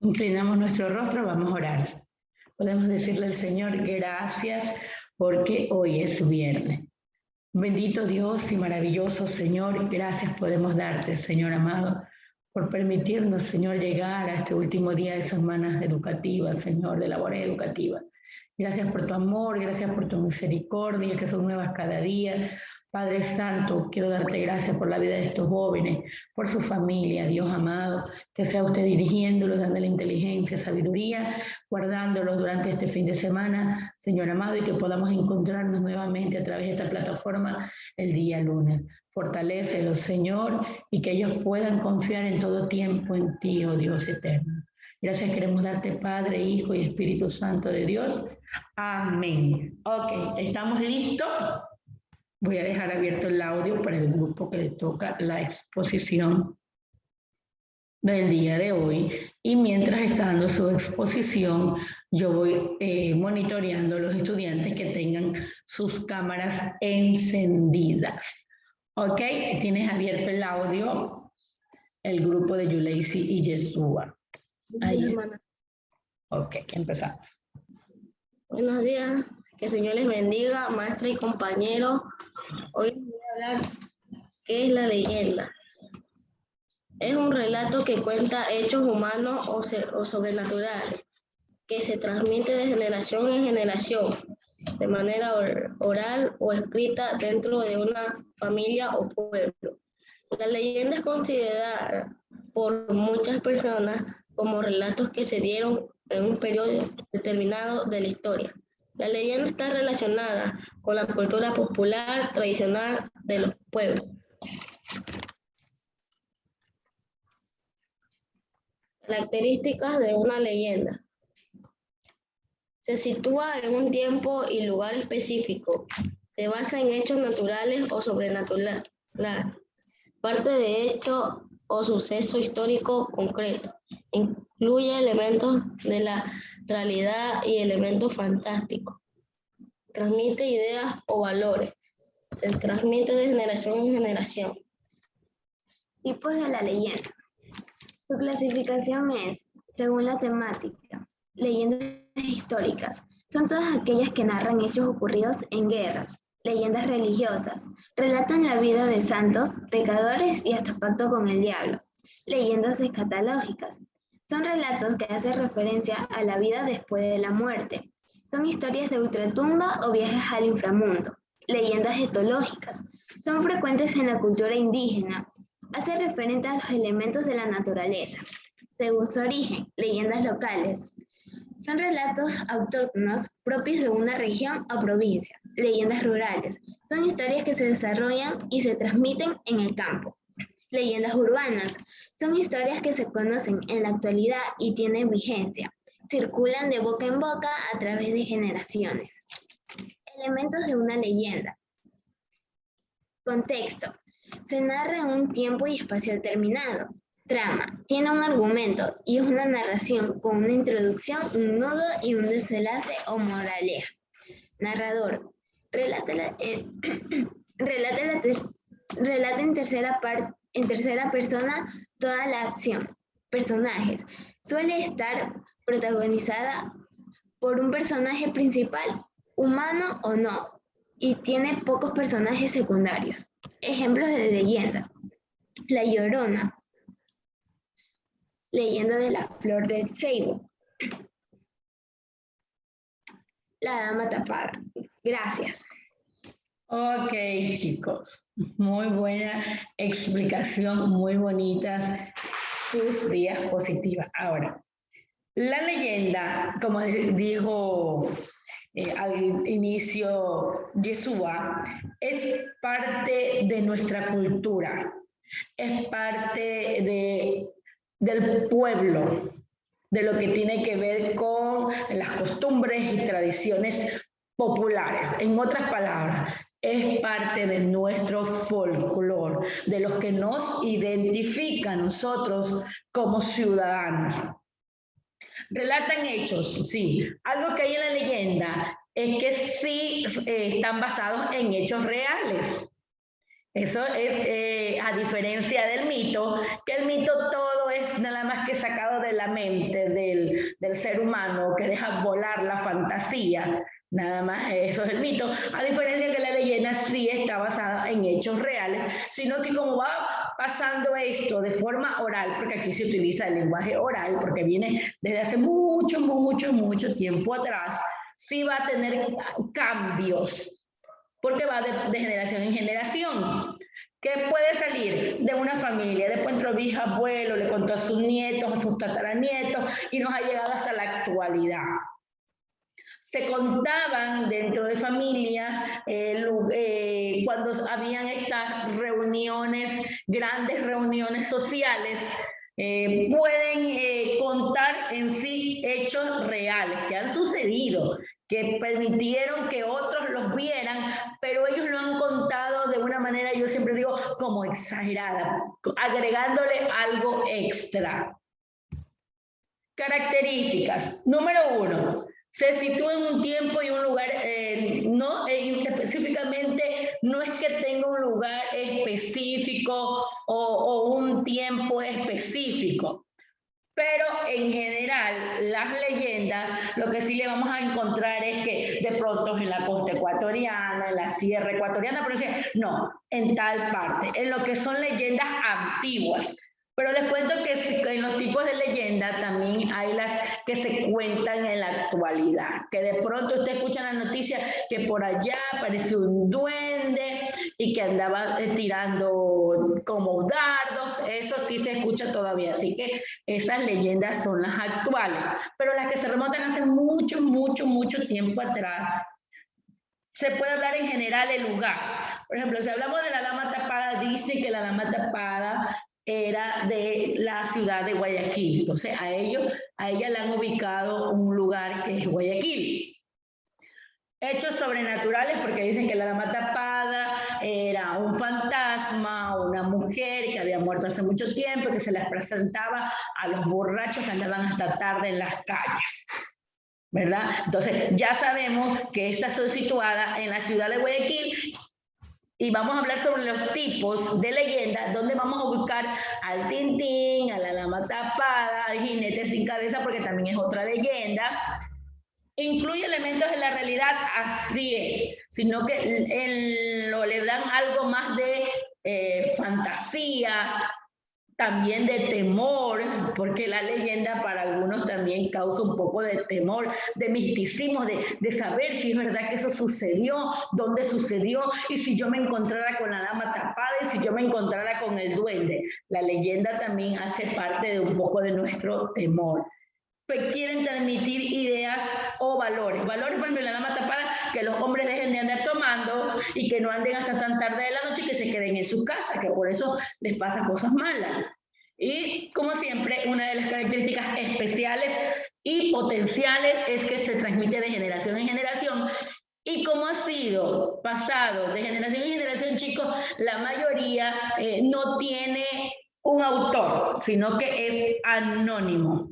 Inclinamos nuestro rostro, vamos a orar. Podemos decirle al Señor gracias porque hoy es viernes. Bendito Dios y maravilloso Señor, gracias podemos darte, Señor amado, por permitirnos, Señor, llegar a este último día de semanas educativas, Señor, de labores educativas. Gracias por tu amor, gracias por tu misericordia, que son nuevas cada día. Padre Santo, quiero darte gracias por la vida de estos jóvenes, por su familia, Dios amado, que sea usted dirigiéndolos, dándole inteligencia, sabiduría, guardándolos durante este fin de semana, Señor amado, y que podamos encontrarnos nuevamente a través de esta plataforma el día lunes. Fortalécelos, Señor, y que ellos puedan confiar en todo tiempo en ti, oh Dios eterno. Gracias queremos darte, Padre, Hijo y Espíritu Santo de Dios. Amén. Ok, ¿estamos listos? Voy a dejar abierto el audio para el grupo que le toca la exposición del día de hoy. Y mientras está dando su exposición, yo voy monitoreando a los estudiantes que tengan sus cámaras encendidas. Ok, tienes abierto el audio, el grupo de Yuleisi y Yeshua. Ahí. Ok, empezamos. Buenos días, que el Señor les bendiga, maestra y compañeros. Hoy les voy a hablar qué es la leyenda. Es un relato que cuenta hechos humanos o sobrenaturales, que se transmite de generación en generación, de manera oral o escrita dentro de una familia o pueblo. La leyenda es considerada por muchas personas como relatos que se dieron en un periodo determinado de la historia. La leyenda está relacionada con la cultura popular tradicional de los pueblos. Características de una leyenda. Se sitúa en un tiempo y lugar específico. Se basa en hechos naturales o sobrenaturales. Parte de hecho o suceso histórico concreto. Incluye elementos de la realidad y elementos fantásticos. Transmite ideas o valores. Se transmite de generación en generación. Tipos de la leyenda. Su clasificación es, según la temática, leyendas históricas. Son todas aquellas que narran hechos ocurridos en guerras. Leyendas religiosas. Relatan la vida de santos, pecadores y hasta pacto con el diablo. Leyendas escatológicas. Son relatos que hacen referencia a la vida después de la muerte. Son historias de ultratumba o viajes al inframundo. Leyendas etológicas. Son frecuentes en la cultura indígena. Hace referente a los elementos de la naturaleza. Según su origen, leyendas locales. Son relatos autóctonos propios de una región o provincia. Leyendas rurales. Son historias que se desarrollan y se transmiten en el campo. Leyendas urbanas. Son historias que se conocen en la actualidad y tienen vigencia. Circulan de boca en boca a través de generaciones. Elementos de una leyenda. Contexto. Se narra en un tiempo y espacio determinado. Trama. Tiene un argumento y es una narración con una introducción, un nudo y un desenlace o moraleja. Narrador. Relata en tercera persona toda la acción. Personajes. Suele estar protagonizada por un personaje principal, humano o no, y tiene pocos personajes secundarios. Ejemplos de leyenda. La Llorona. Leyenda de la Flor del Ceibo. La Dama Tapada. Gracias. Ok, chicos, muy buena explicación, muy bonita sus diapositivas. Ahora, la leyenda, como dijo al inicio Yeshua, es parte de nuestra cultura, es parte del pueblo, de lo que tiene que ver con las costumbres y tradiciones populares. En otras palabras, es parte de nuestro folclore, de los que nos identifica a nosotros como ciudadanos. Relatan hechos, sí. Algo que hay en la leyenda es que sí están basados en hechos reales. Eso es a diferencia del mito, que el mito todo todo es nada más que sacado de la mente del ser humano, que deja volar la fantasía. Nada más eso es el mito, a diferencia que la leyenda sí está basada en hechos reales, sino que como va pasando esto de forma oral, porque aquí se utiliza el lenguaje oral, porque viene desde hace mucho tiempo atrás, sí va a tener cambios, porque va de generación en generación. ¿Qué puede salir de una familia? Después entró bisabuelo, le contó a sus nietos, a sus tataranietos, y nos ha llegado hasta la actualidad. Se contaban dentro de familias cuando habían estas reuniones, grandes reuniones sociales, pueden contar en sí hechos reales que han sucedido, que permitieron que otros los vieran, pero ellos lo han contado de una manera, yo siempre digo, como exagerada, agregándole algo extra. Características. Número 1. Se sitúa en un tiempo y un lugar, específicamente, no es que tenga un lugar específico o un tiempo específico, pero en general las leyendas, lo que sí le vamos a encontrar es que de pronto en la costa ecuatoriana, en la sierra ecuatoriana, pero no, en tal parte, en lo que son leyendas antiguas. Pero les cuento que en los tipos de leyenda también hay las que se cuentan en la actualidad, que de pronto usted escucha la noticia que por allá apareció un duende y que andaba tirando como dardos, eso sí se escucha todavía, así que esas leyendas son las actuales, pero las que se remontan hace mucho tiempo atrás. Se puede hablar en general el lugar. Por ejemplo, si hablamos de la dama tapada, dice que la dama tapada era de la ciudad de Guayaquil. Entonces, a ella le han ubicado un lugar que es Guayaquil. Hechos sobrenaturales, porque dicen que la dama tapada era un fantasma, una mujer que había muerto hace mucho tiempo, que se les presentaba a los borrachos que andaban hasta tarde en las calles, ¿verdad? Entonces, ya sabemos que estas son situadas en la ciudad de Guayaquil. Y vamos a hablar sobre los tipos de leyendas, donde vamos a buscar al Tintín, a la dama tapada, al jinete sin cabeza, porque también es otra leyenda. Incluye elementos de la realidad, así es, sino que le dan algo más de fantasía, también de temor, porque la leyenda para algunos también causa un poco de temor, de misticismo, de saber si es verdad que eso sucedió, dónde sucedió, y si yo me encontrara con la dama tapada, y si yo me encontrara con el duende. La leyenda también hace parte de un poco de nuestro temor. Pues quieren transmitir ideas o valores. Valores, por ejemplo, la dama tapada, que los hombres dejen de andar tomando y que no anden hasta tan tarde de la noche y que se queden en sus casas, que por eso les pasan cosas malas. Y como siempre, una de las características especiales y potenciales es que se transmite de generación en generación. Y como ha sido pasado de generación en generación, chicos, la mayoría no tiene un autor, sino que es anónimo.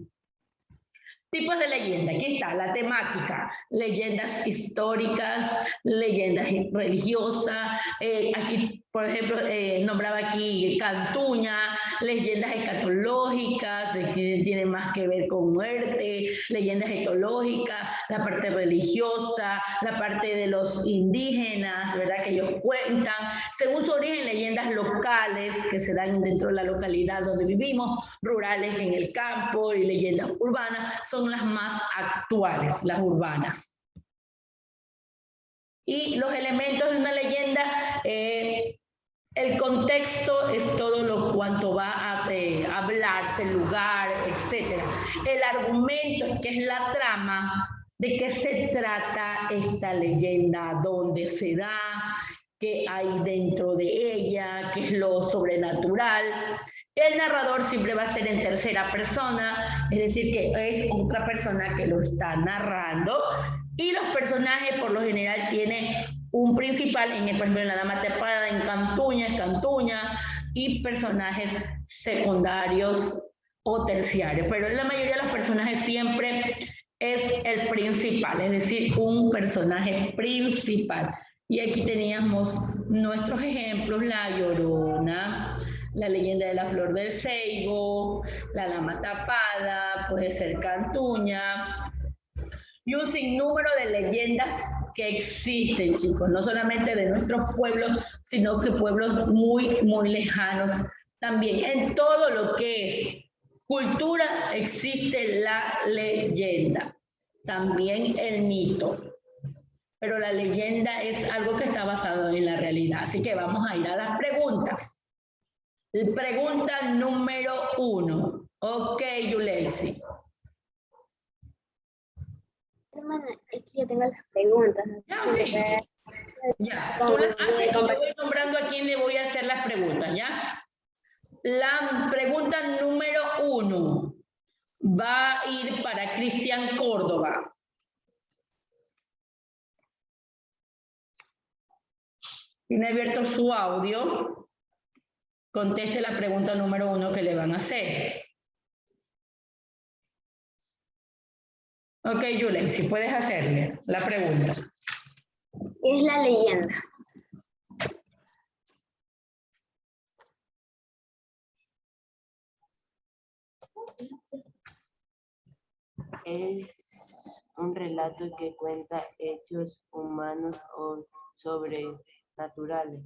Tipos de leyenda, aquí está la temática, leyendas históricas, leyendas religiosas, aquí por ejemplo nombraba aquí Cantuña, leyendas escatológicas, que tienen más que ver con muerte, leyendas etológicas, la parte religiosa, la parte de los indígenas, ¿verdad? Que ellos cuentan, según su origen, leyendas locales que se dan dentro de la localidad donde vivimos, rurales en el campo y leyendas urbanas, son las más actuales, las urbanas. Y los elementos de una leyenda, el contexto es todo lo cuanto va a hablarse, el lugar, etc. El argumento es que es la trama de qué se trata esta leyenda, dónde se da, qué hay dentro de ella, qué es lo sobrenatural. El narrador siempre va a ser en tercera persona, es decir, que es otra persona que lo está narrando. Y los personajes, por lo general, tienen un principal, por ejemplo, en la dama tapada, en Cantuña, es Cantuña, y personajes secundarios o terciarios. Pero en la mayoría de los personajes siempre es el principal, es decir, un personaje principal. Y aquí teníamos nuestros ejemplos, La Llorona, la leyenda de la flor del ceibo, la dama tapada, puede ser Cantuña, y un sinnúmero de leyendas que existen, chicos, no solamente de nuestros pueblos, sino que pueblos muy, muy lejanos también. En todo lo que es cultura existe la leyenda, también el mito, pero la leyenda es algo que está basado en la realidad. Así que vamos a ir a las preguntas. Pregunta número 1. Ok, Yuleisi. Hermana, es que yo tengo las preguntas. Ya, ok. Ya, tú las haces y yo voy nombrando a quién le voy a hacer las preguntas, ¿ya? La pregunta número 1 va a ir para Cristian Córdoba. Tiene abierto su audio. Conteste la pregunta número 1 que le van a hacer. Ok, Yulen, si puedes hacerle la pregunta. ¿Qué es la leyenda? Es un relato que cuenta hechos humanos o sobrenaturales.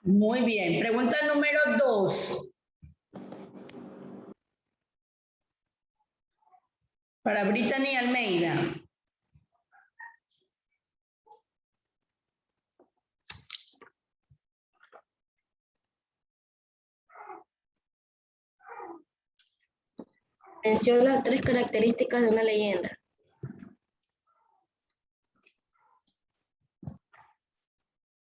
Muy bien. Pregunta número 2. Para Brittany Almeida. Menciona 3 características de una leyenda.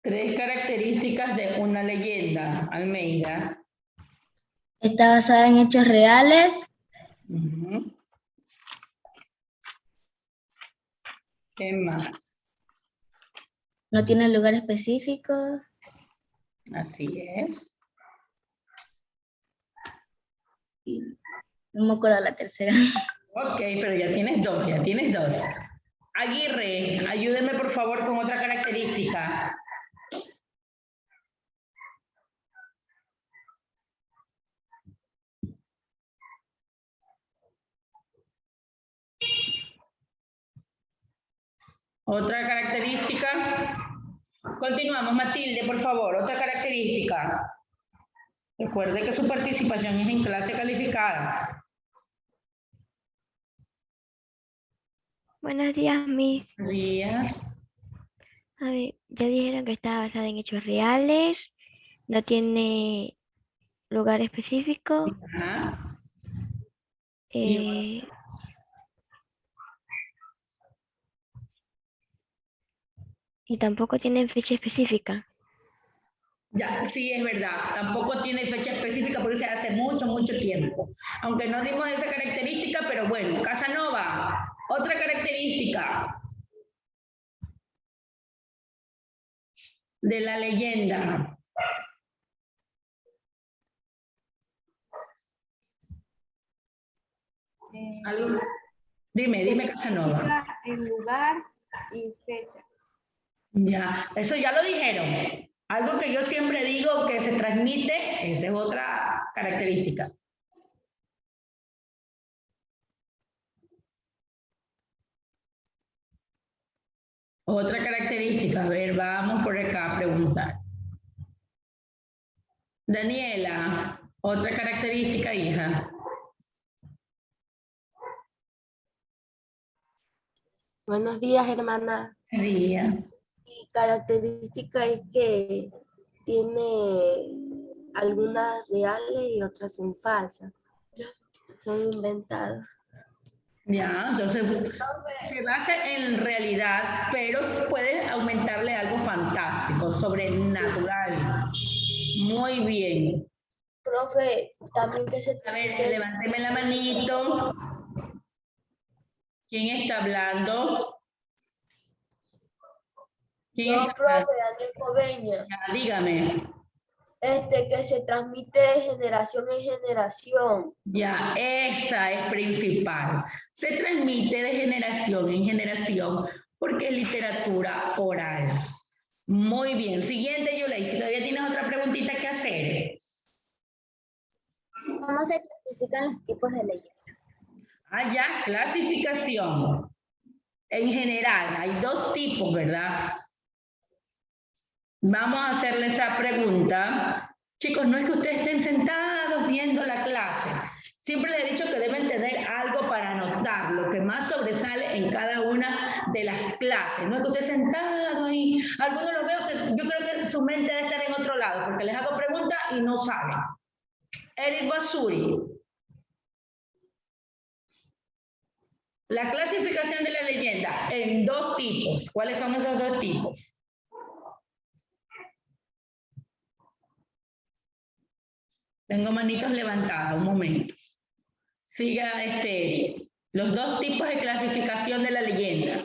Tres características de una leyenda, Almeida. Está basada en hechos reales. ¿Qué más? No tiene lugar específico. Así es. No me acuerdo la tercera. Ok, pero ya tienes dos, Aguirre, ayúdeme por favor con otra característica. Otra característica. Continuamos, Matilde, por favor, otra característica. Recuerde que su participación es en clase calificada. Buenos días, Miss. Buenos días. A ver, ya dijeron que está basada en hechos reales, no tiene lugar específico, Ajá. y tampoco tiene fecha específica. Ya, sí, es verdad. Tampoco tiene fecha específica porque se hace mucho, mucho tiempo. Aunque no dimos esa característica, pero bueno, Casanova, otra característica de la leyenda. ¿Algo? Dime, Casanova. El lugar y fecha. Ya, eso ya lo dijeron. Algo que yo siempre digo que se transmite, esa es otra característica. Otra característica, a ver, vamos por acá a preguntar. Daniela, otra característica, hija. Buenos días, hermana. Día. Mi característica es que tiene algunas reales y otras son falsas. Son inventadas. Ya, entonces se basa en realidad, pero puede aumentarle algo fantástico, sobrenatural. Muy bien. Profe, también que se... A ver, levánteme la manito. ¿Quién está hablando? ¿Quién No, está profe, hablando? Andrés Coveña. Ya, dígame. Que se transmite de generación en generación. Ya, esa es principal. Se transmite de generación en generación porque es literatura oral. Muy bien. Siguiente, Yulei, si todavía tienes otra preguntita que hacer. ¿Cómo se clasifican los tipos de leyenda? Ah, ya, clasificación. En general, hay dos tipos, ¿verdad? Vamos a hacerle esa pregunta. Chicos, no es que ustedes estén sentados viendo la clase. Siempre les he dicho que deben tener algo para anotar, lo que más sobresale en cada una de las clases. No es que ustedes sentados ahí. Algunos los veo que yo creo que su mente debe estar en otro lado, porque les hago preguntas y no saben. Eric Basuri. La clasificación de la leyenda en dos tipos. ¿Cuáles son esos dos tipos? Tengo manitos levantadas, un momento. Siga los dos tipos de clasificación de la leyenda.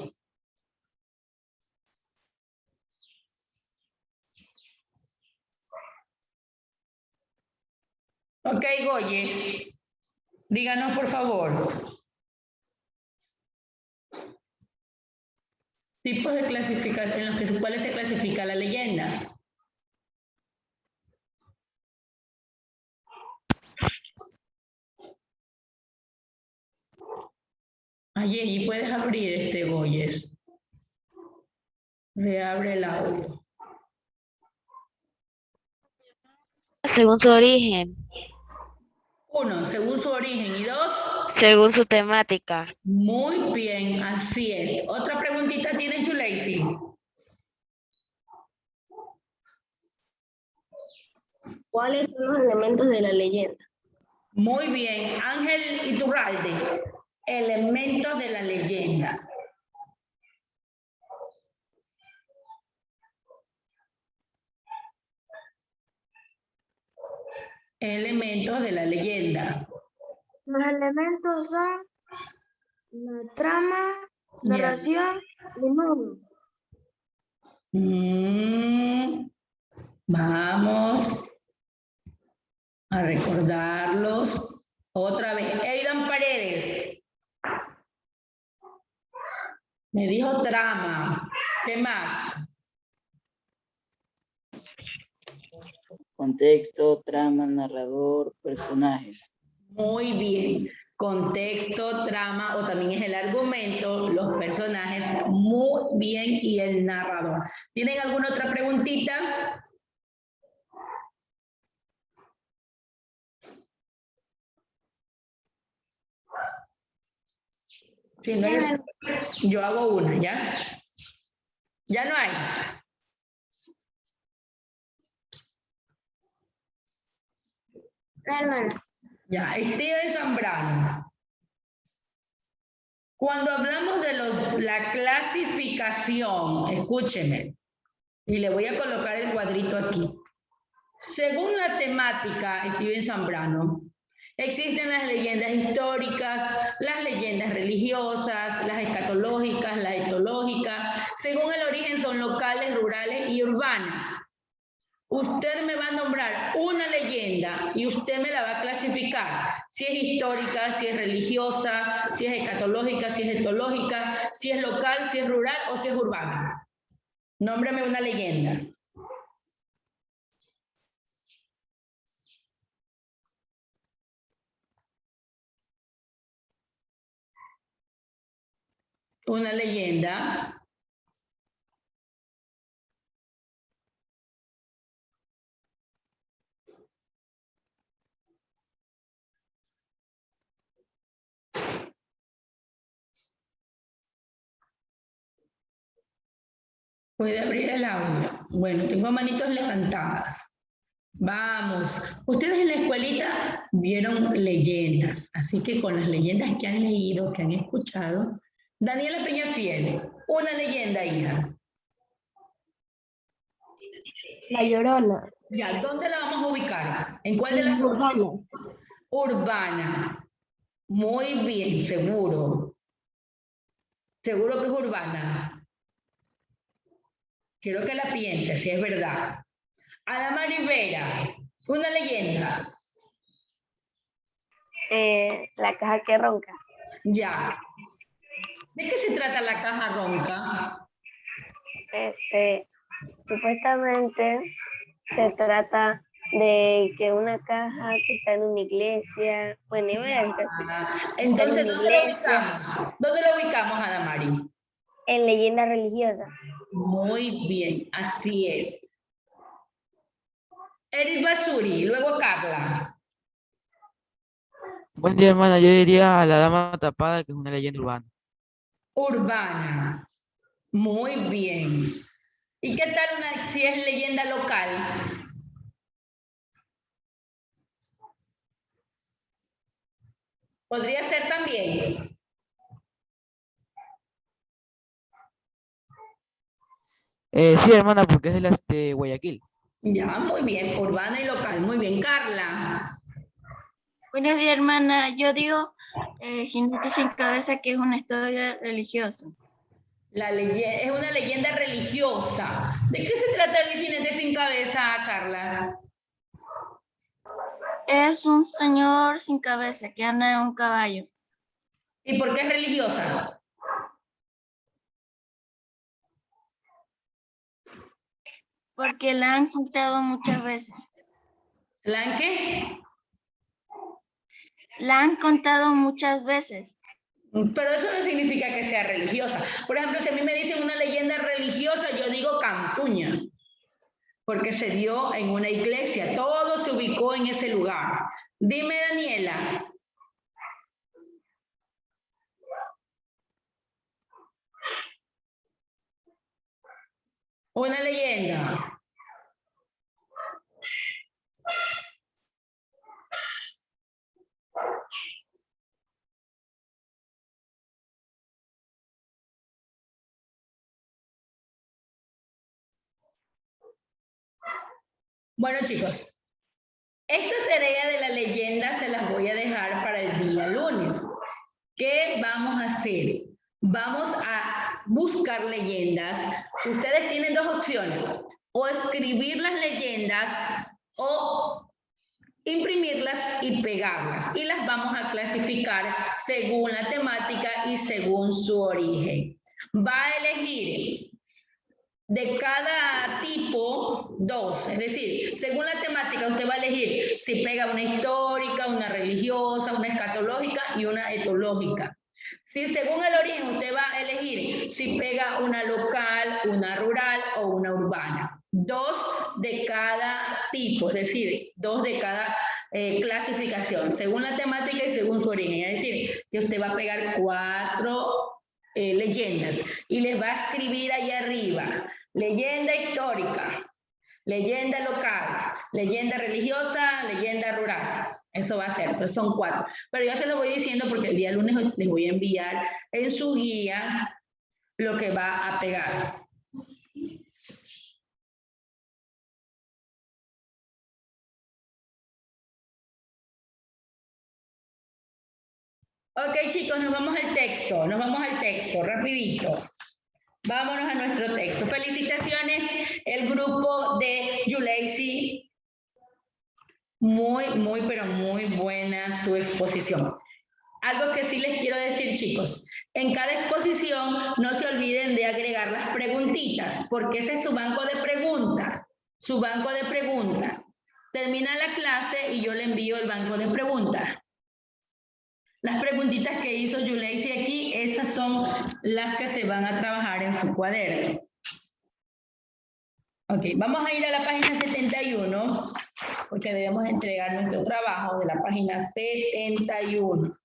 Ok, Goyes. Díganos, por favor. Tipos de clasificación en los cuales se clasifica la leyenda. Allí puedes abrir Goyes. Reabre el audio. Según su origen. 1, según su origen. Y 2, según su temática. Muy bien, así es. Otra preguntita tiene Chulacy. ¿Cuáles son los elementos de la leyenda? Muy bien, Ángel Iturralde. Elementos de la leyenda. Elementos de la leyenda. Los elementos son la trama, narración y número. Vamos a recordarlos otra vez. Aidan Paredes. Me dijo trama. ¿Qué más? Contexto, trama, narrador, personajes. Muy bien. Contexto, trama o también es el argumento, los personajes, muy bien, y el narrador. ¿Tienen alguna otra preguntita? Si no, yo hago una, ¿ya? Ya no hay. La hermana. Ya, Steven Zambrano. Cuando hablamos de la clasificación, escúcheme, y le voy a colocar el cuadrito aquí. Según la temática, Steven Zambrano, existen las leyendas históricas, las leyendas religiosas, las escatológicas, las etológicas. Según el origen son locales, rurales y urbanas. Usted me va a nombrar una leyenda y usted me la va a clasificar. Si es histórica, si es religiosa, si es escatológica, si es etológica, si es local, si es rural o si es urbana. Nómbrame una leyenda. Una leyenda. Puede abrir el audio. Bueno, tengo manitos levantadas. Vamos. Ustedes en la escuelita vieron leyendas, así que con las leyendas que han leído, que han escuchado. Daniela Peñafiel, una leyenda, hija. La Llorona. Ya, ¿dónde la vamos a ubicar? ¿En cuál de las dos? Urbana. Urbana. Muy bien, seguro. Seguro que es urbana. Quiero que la piense, si es verdad. Adama Rivera, una leyenda. La caja que ronca. Ya. ¿De qué se trata la caja ronca? Supuestamente se trata de que una caja que está en una iglesia, bueno, iba a decir así. Entonces, En una ¿dónde lo iglesia. ubicamos? ¿Dónde lo ubicamos, Adamari? En leyenda religiosa. Muy bien, así es. Eris Basuri, luego Carla. Buen día, hermana. Yo diría a la dama tapada, que es una leyenda urbana. Urbana. Muy bien. ¿Y qué tal si es leyenda local? Podría ser también. Sí, hermana, porque es de las de Guayaquil. Ya, muy bien. Urbana y local. Muy bien. Carla. Buenos días, hermana. Yo digo Jinete sin cabeza, que es una historia religiosa. La leyenda, es una leyenda religiosa. ¿De qué se trata el jinete sin cabeza, Carla? Es un señor sin cabeza que anda en un caballo. ¿Y por qué es religiosa? Porque la han contado muchas veces. ¿La han qué? La han contado muchas veces. Pero eso no significa que sea religiosa. Por ejemplo, si a mí me dicen una leyenda religiosa, yo digo Cantuña, porque se dio en una iglesia, todo se ubicó en ese lugar. Dime, Daniela. Una leyenda. Bueno, chicos, esta tarea de la leyenda se las voy a dejar para el día lunes. ¿Qué vamos a hacer? Vamos a buscar leyendas. Ustedes tienen dos opciones: o escribir las leyendas o imprimirlas y pegarlas. Y las vamos a clasificar según la temática y según su origen. Va a elegir de cada tipo, dos. Es decir, según la temática, usted va a elegir si pega una histórica, una religiosa, una escatológica y una etológica. Si según el origen usted va a elegir si pega una local, una rural o una urbana. Dos de cada tipo, es decir, dos de cada clasificación, según la temática y según su origen. Es decir, que usted va a pegar 4 leyendas y les va a escribir ahí arriba: leyenda histórica, leyenda local, leyenda religiosa, leyenda rural. Eso va a ser, entonces son 4. Pero yo se lo voy diciendo porque el día lunes les voy a enviar en su guía lo que va a pegar. Ok, chicos, nos vamos al texto, rapidito. Vámonos a nuestro texto. Felicitaciones, el grupo de Yuleisi. Muy, pero muy buena su exposición. Algo que sí les quiero decir, chicos: en cada exposición no se olviden de agregar las preguntitas, porque ese es su banco de preguntas. Su banco de preguntas. Termina la clase y yo le envío el banco de preguntas. Las preguntitas que hizo Yuleisi aquí, esas son las que se van a trabajar en su cuaderno. Ok, vamos a ir a la página 71, porque debemos entregar nuestro trabajo de la página 71.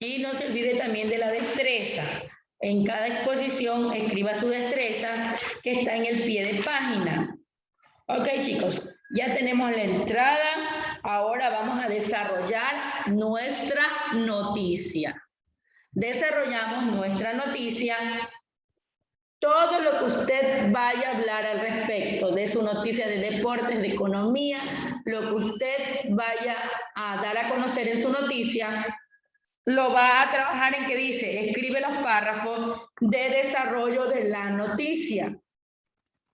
Y no se olvide también de la destreza. En cada exposición escriba su destreza, que está en el pie de página. Ok, chicos, ya tenemos la entrada. Ahora vamos a desarrollar nuestra noticia. Desarrollamos nuestra noticia. Todo lo que usted vaya a hablar al respecto de su noticia de deportes, de economía, lo que usted vaya a dar a conocer en su noticia, lo va a trabajar en que dice: escribe los párrafos de desarrollo de la noticia.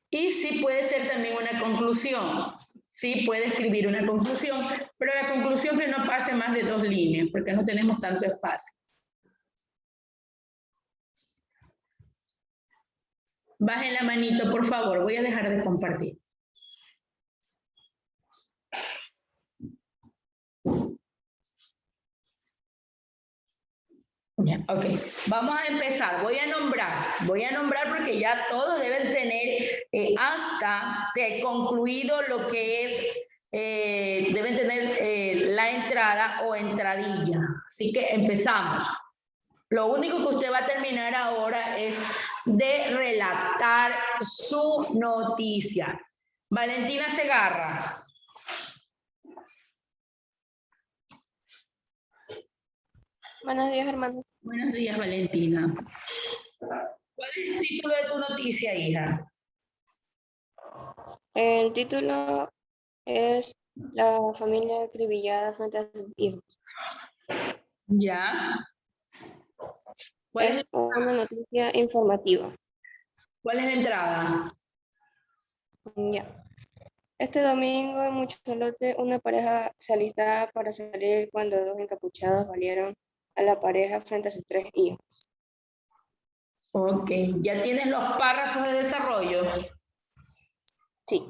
Y sí puede ser también una conclusión. sí puede escribir una conclusión, pero la conclusión que no pase más de 2 líneas, porque no tenemos tanto espacio. Bajen la manito, por favor. Voy a dejar de compartir. Ya, ok. Vamos a empezar. Voy a nombrar porque ya todos deben tener hasta concluido lo que es, deben tener la entrada o entradilla. Así que empezamos. Lo único que usted va a terminar ahora es de relatar su noticia. Valentina Segarra. Buenos días, hermano. Buenos días, Valentina. ¿Cuál es el título de tu noticia, hija? El título es La familia acribillada frente a sus hijos. Ya. ¿Cuál Es una noticia informativa. ¿Cuál es la entrada? Ya. Este domingo en Mucholote, una pareja se alistaba para salir cuando 2 encapuchados valieron a la pareja frente a sus 3 hijos. Ok, ¿ya tienes los párrafos de desarrollo? Sí.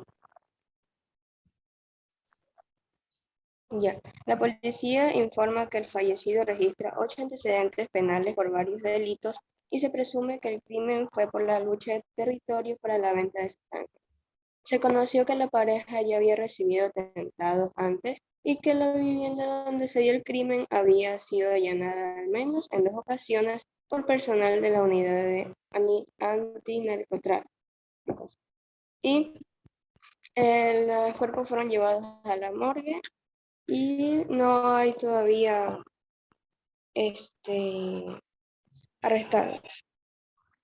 Ya. La policía informa que el fallecido registra 8 antecedentes penales por varios delitos y se presume que el crimen fue por la lucha de territorio para la venta de sangre. Se conoció que la pareja ya había recibido atentados antes y que la vivienda donde se dio el crimen había sido allanada al menos en 2 ocasiones por personal de la unidad de antinarcotráficos. Y los cuerpos fueron llevados a la morgue y no hay todavía arrestados.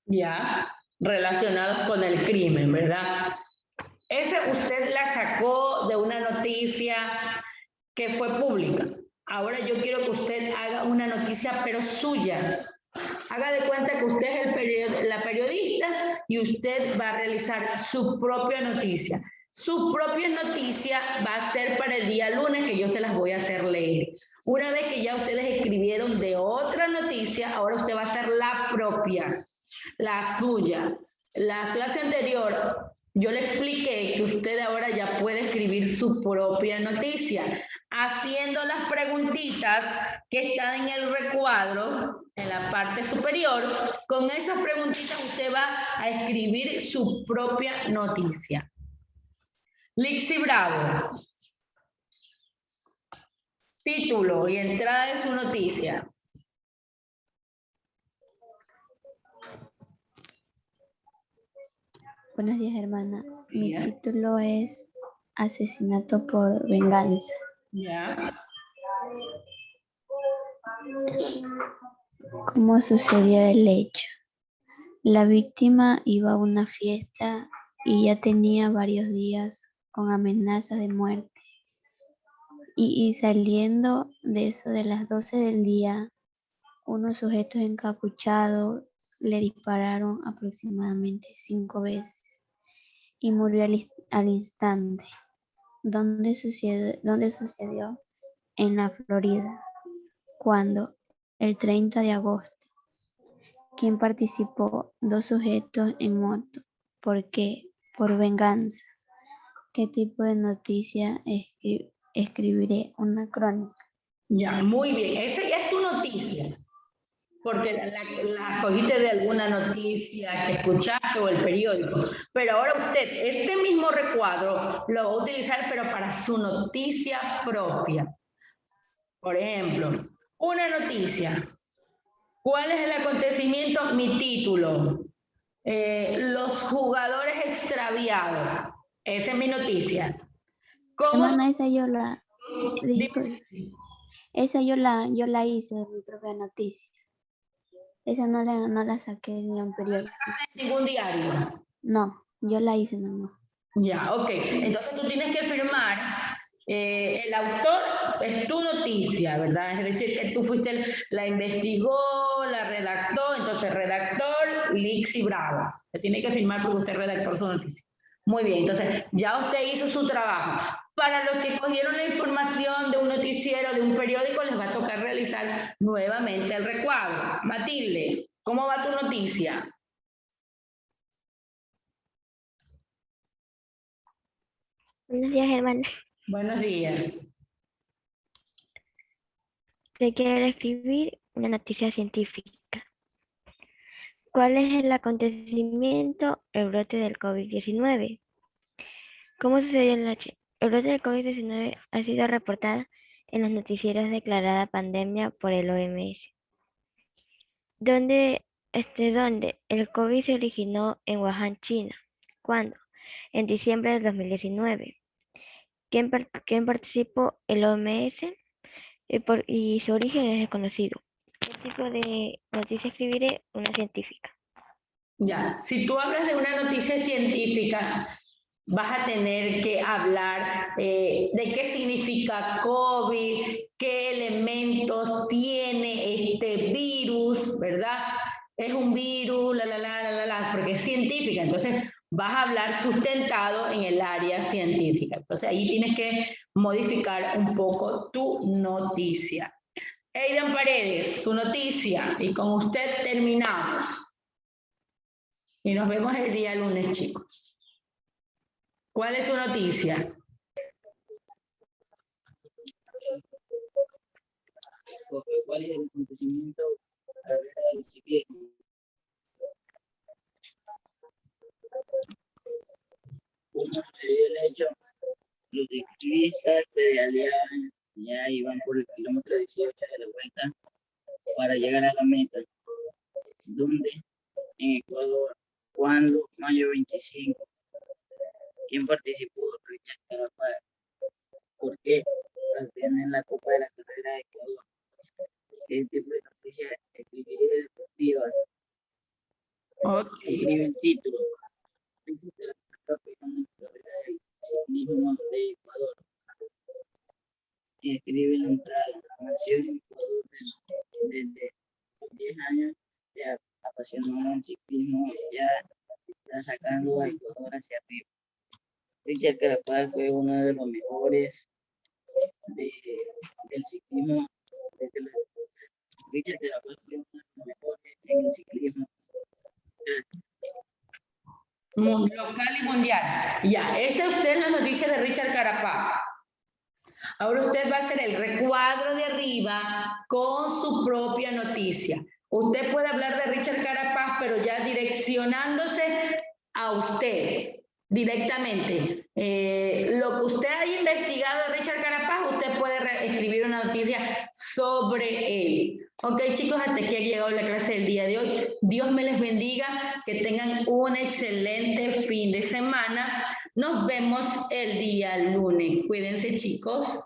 Ya, relacionados con el crimen, ¿verdad? Ese usted la sacó de una noticia que fue pública. Ahora yo quiero que usted haga una noticia, pero suya. Haga de cuenta que usted es la periodista y usted va a realizar su propia noticia. Su propia noticia va a ser para el día lunes, que yo se las voy a hacer leer. Una vez que ya ustedes escribieron de otra noticia, ahora usted va a hacer la propia, la suya. La clase anterior, yo le expliqué que usted ahora ya puede escribir su propia noticia, haciendo las preguntitas que están en el recuadro, en la parte superior. Con esas preguntitas usted va a escribir su propia noticia. Lixi Bravo. Título y entrada de su noticia. Buenos días, hermana. Mi título es Asesinato por venganza. Ya. ¿Cómo sucedió el hecho? La víctima iba a una fiesta y ya tenía varios días con amenazas de muerte. Y saliendo de eso de las 12 del día, unos sujetos encapuchados le dispararon aproximadamente 5 veces y murió al instante. ¿Dónde sucedió? En la Florida. ¿Cuándo? El 30 de agosto. ¿Quién participó? 2 sujetos en moto. ¿Por qué? Por venganza. ¿Qué tipo de noticia escribiré? Una crónica. Ya, muy bien. Esa ya es tu noticia. Porque la cogiste de alguna noticia que escuchaste o el periódico. Pero ahora usted, este mismo recuadro, lo va a utilizar, pero para su noticia propia. Por ejemplo, una noticia. ¿Cuál es el acontecimiento? Mi título. Los jugadores extraviados. Esa es mi noticia. ¿Cómo? Hermana, esa yo la... Disculpe. Esa yo la hice de mi propia noticia. Esa no la saqué de ningún periódico. ¿Ningún diario? No, yo la hice nomás. Ya, ok. Entonces tú tienes que firmar, el autor es tu noticia, ¿verdad? Es decir, que tú fuiste, la investigó, la redactó, entonces redactor, Lixi Bravo. Se tiene que firmar porque usted redactó su noticia. Muy bien, entonces ya usted hizo su trabajo. Para los que cogieron la información de un noticiero, de un periódico, les va a tocar realizar nuevamente el recuadro. Matilde, ¿cómo va tu noticia? Buenos días, hermana. Buenos días. Te quiero escribir una noticia científica. ¿Cuál es el acontecimiento, el brote del COVID-19? ¿Cómo sucedió el brote del COVID-19 ha sido reportada en los noticieros declarada pandemia por el OMS? ¿Dónde el COVID se originó en Wuhan, China? ¿Cuándo? En diciembre del 2019. ¿Quién participó? El OMS y su origen es desconocido. ¿Qué tipo de noticia escribiré? Una científica. Ya, si tú hablas de una noticia científica, vas a tener que hablar de qué significa COVID, qué elementos tiene este virus, ¿verdad? Es un virus, porque es científica, entonces vas a hablar sustentado en el área científica. Entonces ahí tienes que modificar un poco tu noticia. Aidan Paredes, su noticia, y con usted terminamos. Y nos vemos el día lunes, chicos. ¿Cuál es su noticia? ¿Cuál es el acontecimiento del ciclismo? ¿Cómo sucedió el hecho? Los ciclistas pedaleaban, ya iban por el kilómetro 18 de la vuelta para llegar a la meta. ¿Dónde? En Ecuador. ¿Cuándo? Mayo 25. ¿Quién participó? Richard Carapaz. ¿Por qué? Para tener la Copa de la Carrera de Ecuador. ¿Qué tipo de noticias escribiré deportivas? Escribe el título. Richard Carapaz, campeón de la carrera de ciclismo de Ecuador. Escribe la entrada. Nació en Ecuador desde 10 años. Ya apasionado el ciclismo, ya está sacando a Ecuador hacia arriba. Richard Carapaz fue uno de los mejores del ciclismo. Richard Carapaz fue uno de los mejores en el ciclismo local y mundial. Ya, esa es usted la noticia de Richard Carapaz. Ahora usted va a hacer el recuadro de arriba con su propia noticia. Usted puede hablar de Richard Carapaz, pero ya direccionándose a usted directamente. Lo que usted haya investigado de Richard Carapaz, usted puede escribir una noticia sobre él. Ok, chicos, hasta aquí ha llegado la clase del día de hoy. Dios me les bendiga, que tengan un excelente fin de semana. Nos vemos el día lunes. Cuídense, chicos.